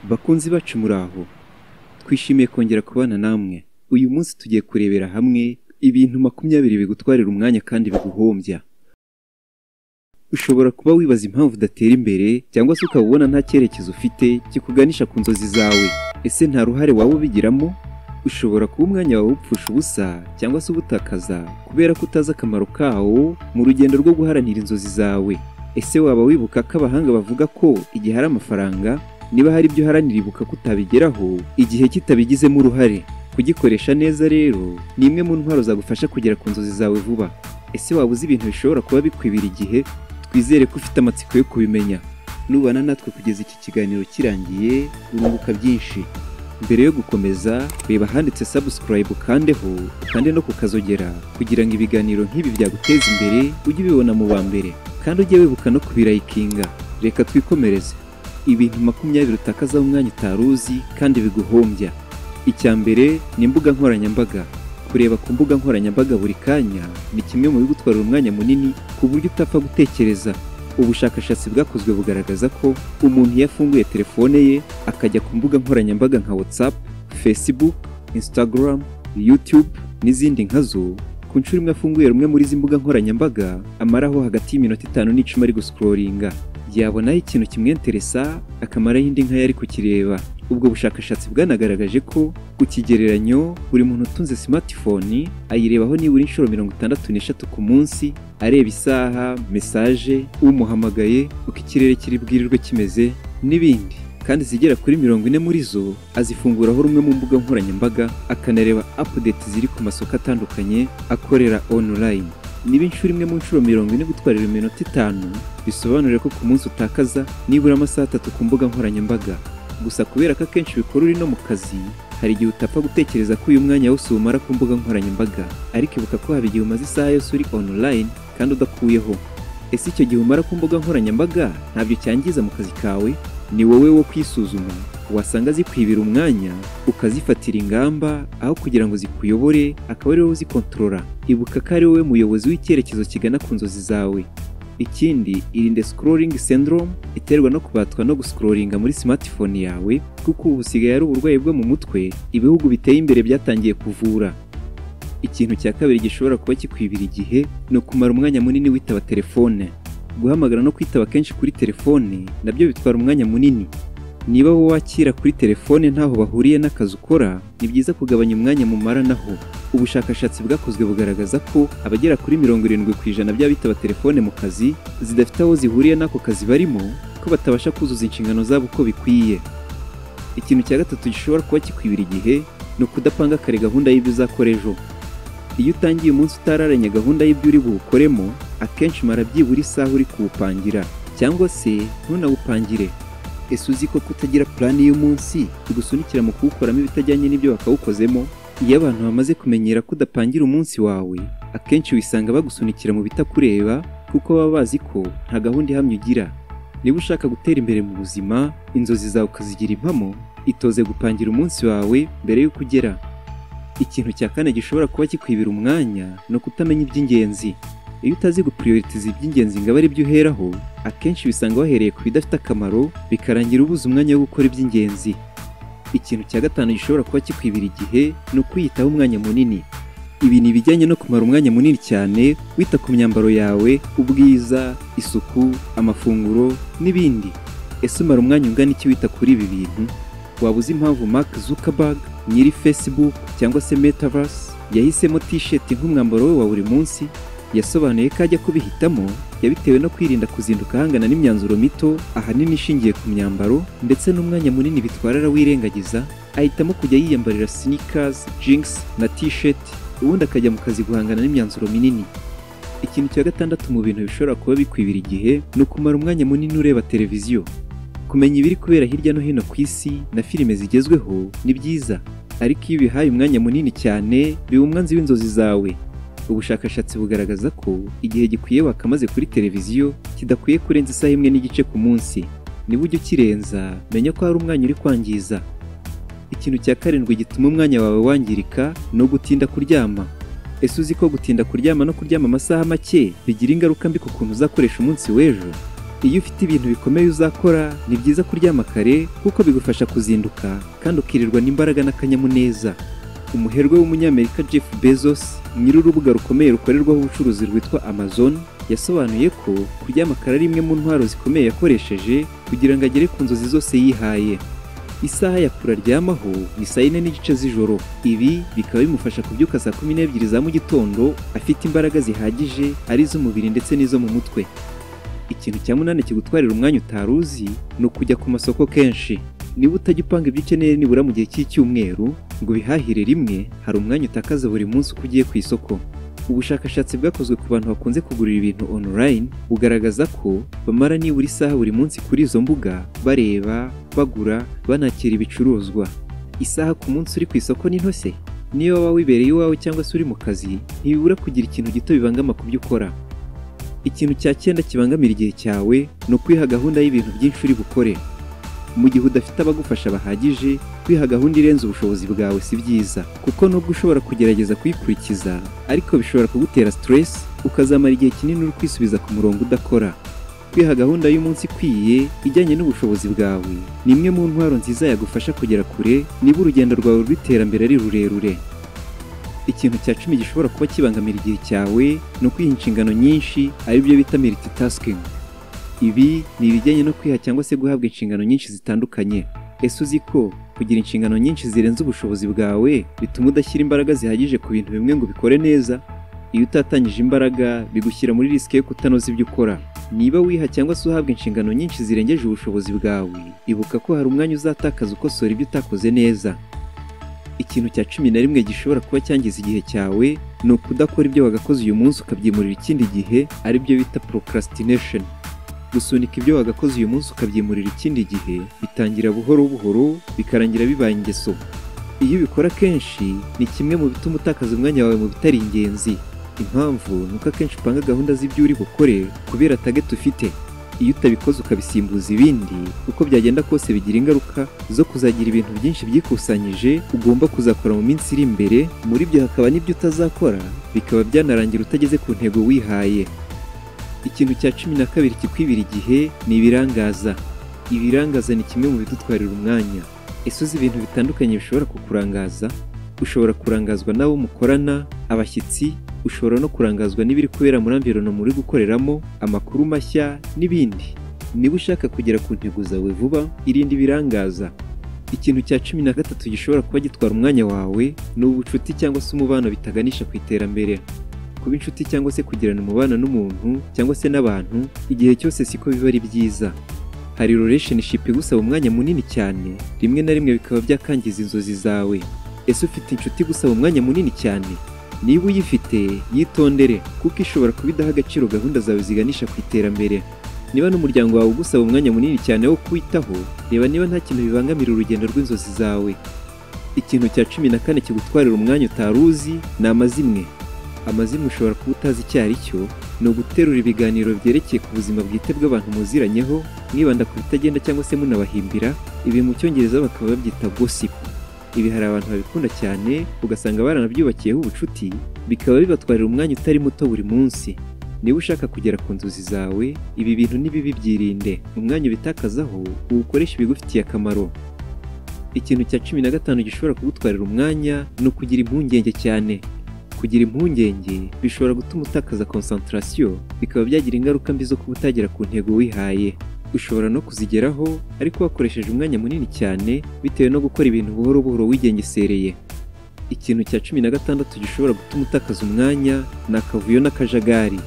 Bakunzi bacu muraho, twishimiye kongera kubana namwe. Uyu munsi tugiye kurebera hamwe ibintu 20 bigutwarira umwanya kandi biguhombya. Ushobora kuba wibaza impamvu udatera imbere cyangwa se ukabona nta cyerekezo ufite kikuganisha ku nzozi zawe. Ese nta ruhare waba ubigiramo? Ushobora kuba umwanya wawe upfusha ubusa cyangwa se ubutakaza kubera ko utazi akamaro kawo mu rugendo rwo guharanira inzozi zawe. Ese waba wibuka ko abahanga bavuga ko igihe hari amafaranga, niba hari ibyo uharanira ibuka ko utabigeraho igihe kitabigizemo uruhare. Kugikoresha neza rero ni imwe mu ntwaro zagufasha kugera ku nzozi zawe vuba. Ese waba uzi ibintu bishobora kuba bikwibira igihe? Twizere ko ufite amatsiko yo kubimenya. Nubana natwe kugeza iki kiganiro kirangiye, urunguka byinshi. Mbere yo gukomeza, reba handitse subscribe ukandeho, ukande no kukazogera kugira ngo ibiganiro nk'ibi byaguteza imbere ujye ubibona mu ba mbere. Kandi ujye wibuka no kubirayikinga. Reka twikomereze. Ibintu 20 utakaza umwanya utaruzi kandi biguhombya. Icya mbere ni imbuga nkoranyambaga. Kureba ku mbuga nkoranyambaga buri kanya ni kimwe mu bigutwarira umwanya munini ku buryo utapfa gutekereza. Ubushakashatsi bwakozwe bugaragaza ko umuntu iyo afunguye telefone ye akajya ku mbuga nkoranyambaga nka WhatsApp, Facebook, Instagram, YouTube n'izindi nkazo, ku nshuro imwe afunguye rumwe muri izi mbuga nkoranyambaga amaraho hagati y'iminota 5 n'icumi ari guscrollinga. Yabonaho ikintu kimwenteresa akamaraho indi nka yari kukireba. Ubwo bushakashatsi bwanagaragaje ko ku kigereranyo buri muntu utunze smartphone ayirebaho nibura inshuro 63 ku munsi, areba isaha, message, umuhamagaye, uko ikirere kiri bwirirwe kimeze n'ibindi. Kandi zigera kuri 40 muri zo azifunguraho rumwe mu mbuga nkoranyambaga, akanareba update ziri ku masoko atandukanye akorera online. Niba inshuro imwe mu nshuro 40 gutwarira iminota 5, bisobanura ko ku munsi utakaza nibura amasaha 3 ku mbuga nkoranyambaga. Gusa kubera ko akenshi bikora uri no mu kazi, hari igihe utapfa gutekereza ko uyu mwanya wose umara ku mbuga nkoranyambaga. Ariko ibuka ko haba igihe umaze isaha yose uri online kandi udakuyeho. Ese icyo gihe umara ku mbuga nkoranyambaga ntabyo cyangiza mu kazi kawe? Ni wowe wo kwisuzuma. Wasanga zikwibira umwanya ukazifatira ingamba aho kugira ngo zikuyobore, akaba ari wowe uzikontorora. Ibuka ko ari wowe muyobozi w'icyerekezo kigana ku nzozi zawe. Ikindi, irinde scrolling syndrome iterwa no kubatwa no guscrollinga muri smartphone yawe, kuko ubu usigaye ari uburwayi bwo mu mutwe ibihugu biteye imbere byatangiye kuvura. Ikintu cya kabiri gishobora kuba kikwibira igihe ni ukumara umwanya munini witaba telefone. Guhamagara no kwitaba kenshi kuri telefone nabyo bitwara umwanya munini. Niba wowe wakira kuri telefone ntaho bahuriye n'akazi ukora, ni byiza kugabanya umwanya mumara naho. Ubushakashatsi bwakozwe bugaragaza ko abagera kuri 70% by'abitaba telefone mu kazi zidafite aho zihuriye n'ako kazi barimo, ko batabasha kuzuza inshingano zabo uko bikwiye. Ikintu cya gatatu gishobora kuba kikwibira igihe ni ukudapanga kare gahunda y'ibyo uzakora ejo. Iyo utangiye umunsi utararanye gahunda y'ibyo uri buwukoremo, akenshi umara byibura isaha uri kuwupangira, cyangwa se ntunawupangire. Ese uzi ko kutagira plani y'umunsi bigusunikira mu kuwukoramo ibitajyanye n'ibyo bakawukozemo? Iyo abantu bamaze kumenyera ko udapangira umunsi wawe, akenshi wisanga bagusunikira mu bitakureba, kuko baba bazi ko nta gahunda ihamye ugira. Niba ushaka gutera imbere mu buzima, inzozi zawe ukazigira impamo, itoze gupangira umunsi wawe mbere y'uko ugera. Ikintu cya kane gishobora kuba kikwibira umwanya no kutamenya iby'ingenzi. Iyo utazi guprioritiza iby'ingenzi ngo abe ari byo uheraho, akenshi bisanga wahereye ku bidafite akamaro, bikarangira ubuze umwanya wo gukora iby'ingenzi. Ikintu cya gatanu gishobora kuba kikwibira igihe ni ukwiyitaho umwanya munini. Ibi ni ibijyanye no kumara umwanya munini cyane wita ku myambaro yawe, ubwiza, isuku, amafunguro n'ibindi. Ese umara umwanya ungana iki wita kuri ibi bintu? Waba uzi impamvu Mark Zuckerberg, nyiri Facebook cyangwa se Metaverse, yahisemo t-shirt nk'umwambaro we wa buri munsi? Yasobanuye ko ajya kubihitamo yabitewe no kwirinda kuzinduka ahangana n'imyanzuro mito, ahanini ishingiye ku myambaro, ndetse n'umwanya munini bitwarara wirengagiza. Ahitamo kujya yiyambarira sneakers, jeans na t-shirt, ubundi akajya mu kazi guhangana n'imyanzuro minini. Ikintu cya gatandatu mu bintu bishobora kuba bikwibira igihe ni ukumara umwanya munini ureba televiziyo. Kumenya ibiri kubera hirya no hino ku isi na filime zigezweho ni byiza, ariko iyo ubihaye umwanya munini cyane biba umwanzi w'inzozi zawe. Ubushakashatsi bugaragaza ko igihe gikwiye wakamaze kuri televiziyo kidakwiye kurenza isaha 1.5 ku munsi. Niba ujya ukirenza, menya ko hari umwanya uri kwangiza. Ikintu cya karindwi gituma umwanya wawe wangirika no gutinda kuryama. Ese uzi ko gutinda kuryama no kuryama amasaha make bigira ingaruka mbi ku kuntu uzakoresha umunsi w'ejo? Iyo ufite ibintu bikomeye uzakora, ni byiza kuryama kare kuko bigufasha kuzinduka kandi ukirirwa n'imbaraga n'akanyamuneza. Umuherwe w'umunyamerika Jeff Bezos, nyir'urubuga rukomeye rukorerwaho ubucuruzi rwitwa Amazon, yasobanuye ko kuryama kare ari imwe mu ntwaro zikomeye yakoresheje kugira ngo agere ku nzozi zose yihaye. Isaha ya kure aryamaho ni 4:30 z'ijoro. Ibi bikaba bimufasha kubyuka saa 12 za mu gitondo afite imbaraga zihagije, ari iz'umubiri ndetse n'izo mu mutwe. Ikintu cya munani kigutwarira umwanya utaruzi ni ukujya ku masoko kenshi. Niba utajya upanga ibyo ukeneye nibura mu gihe cy'icyumweru ngo bihahire rimwe, hari umwanya utakaza buri munsi uko ugiye ku isoko. Ubushakashatsi bwakozwe ku bantu bakunze kugurira ibintu online bugaragaza ko bamara nibura isaha buri munsi kuri izo mbuga bareba, bagura, banakira ibicuruzwa. Isaha ku munsi uri ku isoko ni nto se? Niyo waba wibereye iwawe cyangwa se uri mu kazi, ntibibura kugira ikintu gito bibangama ku byo ukora. Ikintu cya 9 kibangamira igihe cyawe ni ukwiha gahunda y'ibintu byinshi uri bukore. Mu gihe udafite abagufasha bahagije, kwiha gahunda irenze ubushobozi bwawe si byiza, kuko nubwo ushobora kugerageza kuyikurikiza, ariko bishobora kugutera stress, ukazamara igihe kinini uri kwisubiza ku murongo udakora. Kwiha gahunda y'umunsi ikwiye ijyanye n'ubushobozi bwawe ni imwe mu ntwaro nziza yagufasha kugera kure niba urugendo rwawe rw'iterambere ari rurerure. Ikintu cya 10 gishobora kuba kibangamira igihe cyawe ni ukwiha inshingano nyinshi, ari byo bita multitasking. Ibi ni ibijyanye no kwiha cyangwa se guhabwa inshingano nyinshi zitandukanye. Ese uzi ko kugira inshingano nyinshi zirenze ubushobozi bwawe bituma udashyira imbaraga zihagije ku bintu bimwe ngo bikore neza? Iyo utatangije imbaraga bigushyira muri risike yo kutanoza ibyo ukora. Niba wiha cyangwa se uhabwa inshingano nyinshi zirengeje ubushobozi bwawe, ibuka ko hari umwanya uzatakaza ukosora ibyo utakoze neza. Ikintu cya 11 gishobora kuba cyangiza igihe cyawe ni ukudakora ibyo wagakoze uyu munsi ukabyimurira ikindi gihe, ari byo bita procrastination. Gusunika ibyo wagakoze uyu munsi ukabyimurira ikindi gihe bitangira buhoro buhoro bikarangira bibaye ingeso. Iyo ubikora kenshi ni kimwe mu bituma utakaza umwanya wawe mu bitari ingenzi. Impamvu ni uko akenshi upanga gahunda z'ibyo uri bukore kubera target ufite. Iyo utabikoze ukabisimbuza ibindi, uko byagenda kose bigira ingaruka zo kuzagira ibintu byinshi byikusanyije ugomba kuzakora mu minsi iri imbere. Muri byo hakaba n'ibyo utazakora, bikaba byanarangira utageze ku ntego wihaye. Ikintu cya 12 kikwibira igihe ni ibirangaza. Ibirangaza ni kimwe mu bidutwarira umwanya. Ese uzi ibintu bitandukanye bishobora kukurangaza? Ushobora kurangazwa n'abo mukorana, abashyitsi, ushobora no kurangazwa n'ibiri kubera muri environment muri gukoreramo, amakuru mashya n'ibindi. Niba ushaka kugera ku ntego zawe vuba, irinde ibirangaza. Ikintu cya 13 gishobora kuba gitwara umwanya wawe ni ubucuti cyangwa se umubano bitaganisha ku iterambere. Kuba inshuti cyangwa se kugirana umubano n'umuntu cyangwa se n'abantu igihe cyose siko biba ari byiza. Hari relationship igusaba umwanya munini cyane, rimwe na rimwe bikaba byakangiza inzozi zawe. Ese ufite inshuti igusaba umwanya munini cyane? Niba uyifite, yitondere kuko ishobora kuba idaha agaciro gahunda zawe ziganisha ku iterambere. Niba n'umuryango wawe ugusaba umwanya munini cyane wo kwitaho, reba niba nta kintu bibangamira urugendo rw'inzozi zawe. Ikintu cya 14 kigutwarira umwanya utaruzi ni amazimwe. Amazimwe ushobora kuba utazi icyo ari cyo, ni uguterura ibiganiro byerekeye ku buzima bwite bw'abantu muziranyeho, mwibanda ku bitagenda cyangwa se munabahimbira. Ibi mu Cyongereza bakaba babyita gossip. Ibi hari abantu babikunda cyane, ugasanga baranabyubakiyeho ubucuti, bikaba bibatwarira umwanya utari muto buri munsi. Niba ushaka kugera ku nzozi zawe, ibi bintu nibibi byirinde. Umwanya ubitakazaho uwukoresha ibigufitiye akamaro. Ikintu cya 15 gishobora kugutwarira umwanya ni ukugira impungenge cyane. Kugira impungenge bishobora gutuma utakaza concentration, bikaba byagira ingaruka mbi zo kuba utagera ku ntego wihaye. Ushobora no kuzigeraho ariko wakoresheje umwanya munini cyane bitewe no gukora ibintu buhoro buhoro wigengesereye. Ikintu cya 16 gishobora gutuma utakaza umwanya ni akavuyo n'akajagari.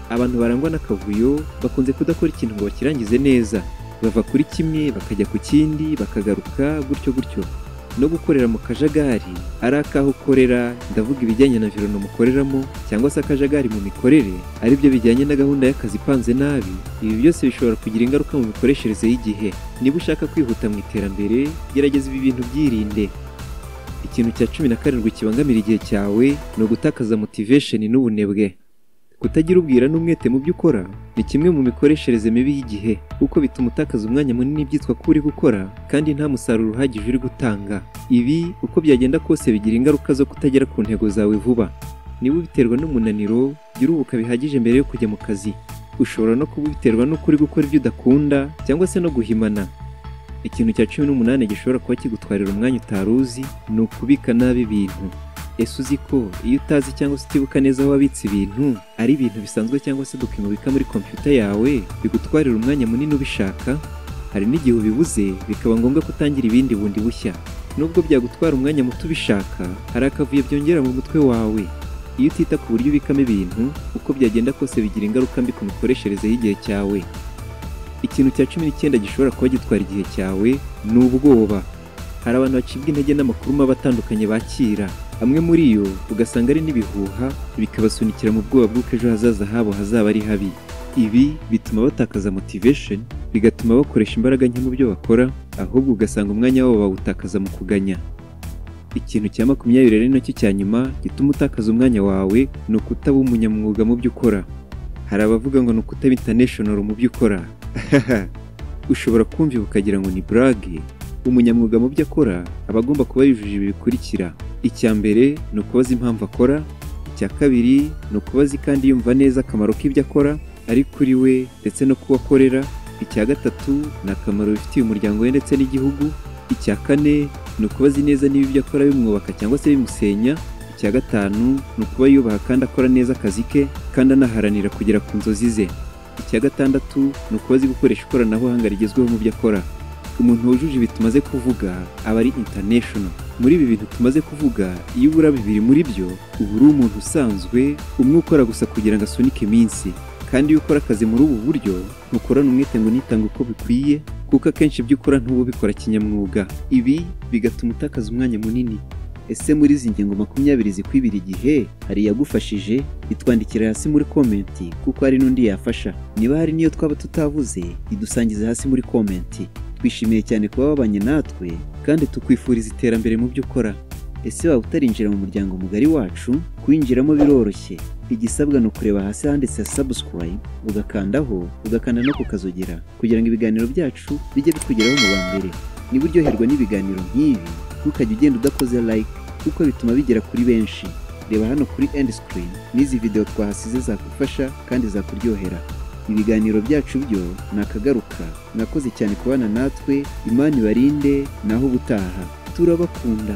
Abantu barangwa n'akavuyo bakunze kudakora ikintu ngo bakirangize neza, bava kuri kimwe bakajya ku kindi bakagaruka gutyo. No gukorera mu kajagari ari akaho ukorera, ndavuga ibijyanye na environment mukoreramo cyangwa se akajagari mu mikorere, ari byo bijyanye na gahunda y'akazi ipanze nabi. Ibi byose bishobora kugira ingaruka mu mikoreshereze y'igihe. Niba ushaka kwihuta mu iterambere, gerageza ibi bintu byirinde. Ikintu cya 17 kibangamira igihe cyawe ni ugutakaza motivation n'ubunebwe. Kutagira ubwira n'umwete mu byo ukora ni kimwe mu mikoreshereze mibi y'igihe, kuko bituma utakaza umwanya munini byitwa ko uri gukora kandi nta musaruro uhagije uri gutanga. Ibi uko byagenda kose bigira ingaruka zo kutagera ku ntego zawe vuba. Niba ubiterwa n'umunaniro, gira ubuka bihagije mbere yo kujya mu kazi. ushobora no kuba ubiterwa n'uko uri gukora ibyo udakunda cyangwa se no guhimana. Ikintu cya 18 gishobora kuba kigutwarira umwanya utari uzi ni ukubika nabi ibintu. Ese uzi ko iyo utazi cyangwa se utibuka neza aho wabitse ibintu ari ibintu bisanzwe cyangwa se dokima ubika muri computer yawe bigutwarira umwanya munini ubishaka? Hari n'igihe ubibuze bikaba ngombwa ko utangira ibindi bundi bushya. Nubwo byagutwara umwanya muto ubishaka, hari akavuyo byongera mu mutwe wawe. Iyo utita ku buryo ubikamo ibintu, uko byagenda kose bigira ingaruka mbi ku mikoreshereze y'igihe cyawe. Ikintu cya 19 gishobora kuba gitwara igihe cyawe ni ubwoba. Hari abantu bacibwa intege n'amakuru mabi atandukanye bakira. Amwe muri yo ugasanga ari n'ibihuha bikabasunikira mu bwoba bw'uko ejo hazaza habo hazaba ari habi. Ibi bituma batakaza motivation, bigatuma bakoresha imbaraga nke mu byo bakora, ahubwo ugasanga umwanya wabo bawutakaza mu kuganya. Ikintu cya 20 rero nacyo cya nyuma gituma utakaza umwanya wawe ni ukutaba umunyamwuga mu byo ukora. Hari abavuga ngo ni ukutaba international mu byo ukora. Ushobora kumva ukagira ngo ni brag. Umunyamwuga mu byo akora aba agomba kuba yujuje ibi bikurikira. Icya mbere ni ukubaza impamvu akora. Icya kabiri ni ukubaza kandi yumva neza akamaro k'ibyo akora ari kuri we ndetse no kuba akorera. Icya gatatu ni akamaro bifitiye umuryango we ndetse n'igihugu. Icya kane ni ukubaza neza niba ibyo akora bimwubaka cyangwa se bimusenya. Icya gatanu ni ukuba yubaha kandi akora neza akazi ke kandi anaharanira kugera ku nzozi ze. Icya gatandatu ni ukubaza gukoresha ikoranabuhanga rigezweho mu byo akora. Umuntu wujuje ibi tumaze kuvuga aba ari international. Muri ibi bintu tumaze kuvuga, iyo ubura bibiri muri byo, uba uri umuntu usanzwe, umwe ukora gusa kugira ngo asunike iminsi. Kandi iyo ukora akazi muri ubu buryo, ntukorana umwete ngo unitange uko bikwiye, kuko akenshi ibyo ukora ntuba ubikora kinyamwuga. Ibi bigatuma utakaza umwanya munini. Ese muri izi ngingo 20 zikwibira igihe hari yagufashije? Itwandikira hasi muri comment kuko hari n'undi yafasha. Niba hari niyo twaba tutavuze, idusangize hasi muri comment. Twishimiye cyane kuba wabanye natwe kandi tukwifuriza iterambere mu byo ukora. Ese waba utarinjira mu muryango mugari wacu? Kwinjiramo biroroshye. Igisabwa ni ukureba hasi handitse subscribe, ugakanda no kukazogera kugira ngo ibiganiro byacu bijye bikugeraho mu bambere. Niba uryoherwa n'ibiganiro nk'ibi, ntukajye ugenda udakoze like kuko bituma bigera kuri benshi. Reba hano kuri end screen n'izi video twahasize zakufasha kandi zakuryohera. Ibiganiro byacu byo nakagaruka. Nakoze cyane kubana natwe. Imana ibarinde naho ubutaha. Turabakunda.